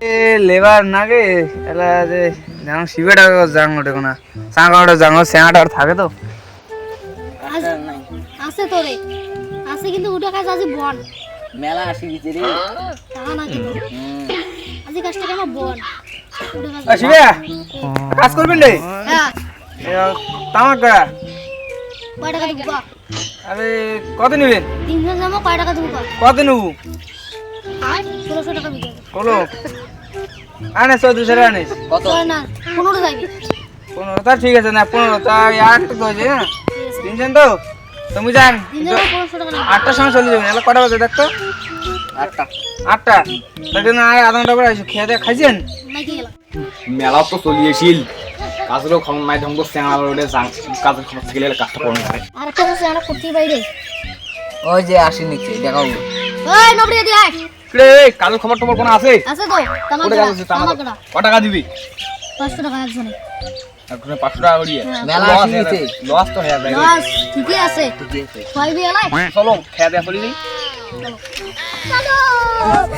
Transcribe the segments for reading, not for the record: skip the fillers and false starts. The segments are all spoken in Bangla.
এ লেবার নাগে এলা যে জানো শিবেটা জাং ওটা কোনা সাঙ্গাটা জাঙ্গো সেনাটা থাকে তো আছে তোরে আছে কিন্তু উঠে কাজ আজি বন মেলা আসি গেছে রে তা না কিন্তু আজি কাজটা কেন বন উঠে কাজ শিবে কাজ করবেন রে হ্যাঁ তামাক গড়া কয় টাকা দিব আরে কত নেবেন তিনজন যাবো কয় টাকা দিব কত নেব আর 1600 টাকা দিতে বলো আনে 1400 টাকা আনিস কত না 15 যাইবি 15 তা ঠিক আছে না 15 তা একটা তো আছে না তিনজন তো তুমি জান তিনজন 1500 টাকা না 8টার সময় চলে যাবেন এলা কটা বাজে দেখতো 8টা তাকে না আধা ঘন্টা পরে আসো খেয়ে দিয়ে খাইছেন নাকি গেল মেলা তো চলিয়েছিল কাজগুলো খমন মাই ধমক স্যাংলা রোডে কাজের খবর গেলে কাজটা করতে হয় আর একটা আছে আমরা করতে বাইরে ওই যে আসি নিচে দেখাও ওই নবরি দি আয় রে কাজের খবর তোমার কোনো আছে আছে তো তামাক ওটা কাজ আছে তামাক কত টাকা দিবি 500 টাকা একজনে এখন 500 টাকা করিয়ে মেলা আসি গেছে লস তো হয়ে যায় বাস ঠিকই আছে খাইবি এলাই চলো খেয়ে দেয়া চলি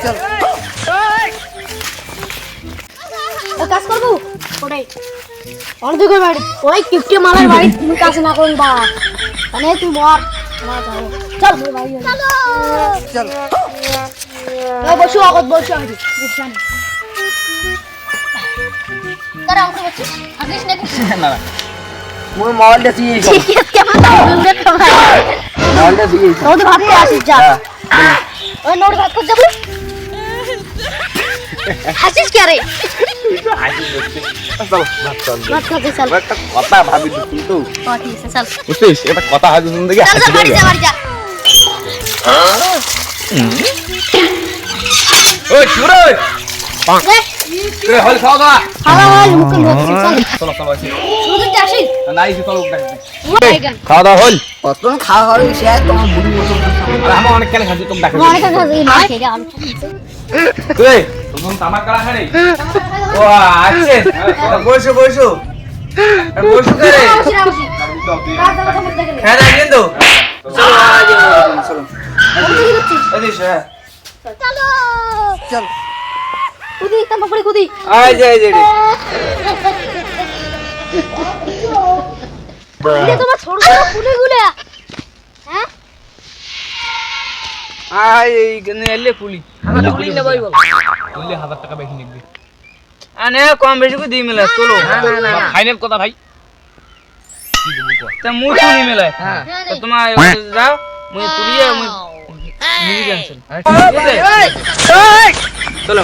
চলো ও কাজ করবো ওটাই অর্ধেক বাড়ি ওই কিপটে মালার বাড়ি তুমি কাজ না করুন বা মানে তুই মর চল ভাই চল বসু আগত বসু আগে বিছানে তারা উঠে বসু আগেশ নাকি না না মুই মোবাইলটা দিয়ে ঠিক আছে কেমন বুঝতে পারছ মোবাইলটা দিয়ে তোদের ভাবতে আসিস যা ওই নোট ভাত করতে যাবো আসিস কে রে চলো চল ভাত খাতে চল একটা কথা ভাবি কিন্তু ঠিক আছে চল বুঝছিস এটা কথা হয় শুন দেখি চল চল বাড়ি যা ওই চুরে হল খাওয়া দাওয়া হালা হাল মুখ ধরছি চল চলো চলো আসি শুধু আসিস না এসে চলো উঠে ওইখান খাওয়া দাওয়া হল কত খাওয়া হবে সে তোমার বুড়ি মতো আর আমি অনেক কেন খাচ্ছি তুমি দেখো অনেক কাজ এই না খেয়ে আলু এই তুমি তামাক কালা খানে ও আছে বসো বসো বসো করে খেয়ে দেখেন তো চলো এদিকে চলো চল কুদি কাম করে কুদি আয় যাই যাই এটা তোমার ছোট ছোট ফুলগুলা হ্যাঁ আয় এইখানে এলে পুলি আমাকে পুলিশ না বইবো বললে 1000 টাকা বেশি নিবি আনে কম বেশি করে দিই মেলা চলো ফাইনাল কথা ভাই তা মুই শুনি মেলায় তো তোমার যাও মুই পুরিয়ে মুই মিলি ক্যান্সেল চলো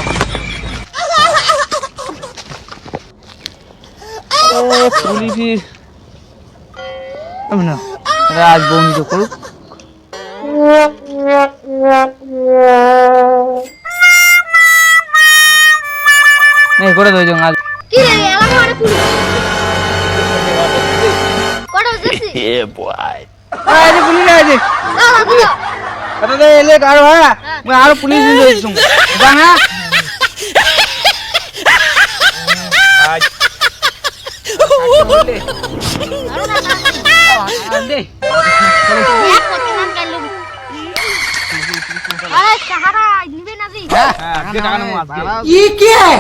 পুলি কি আমি না রাজ বন্ধ করুক नहीं করে দই জং আজ কি রে এলা মারে ফুল কোড়া যাচ্ছি এ বয় আয় রে পুলি না আজে কত দে এলে কার ভাড়া মই আর পুলিশ দিন যাইছুম যা না আজ দে আরে সাহারা নিবে না জি আজকে টাকা নেবো আজকে ये क्या है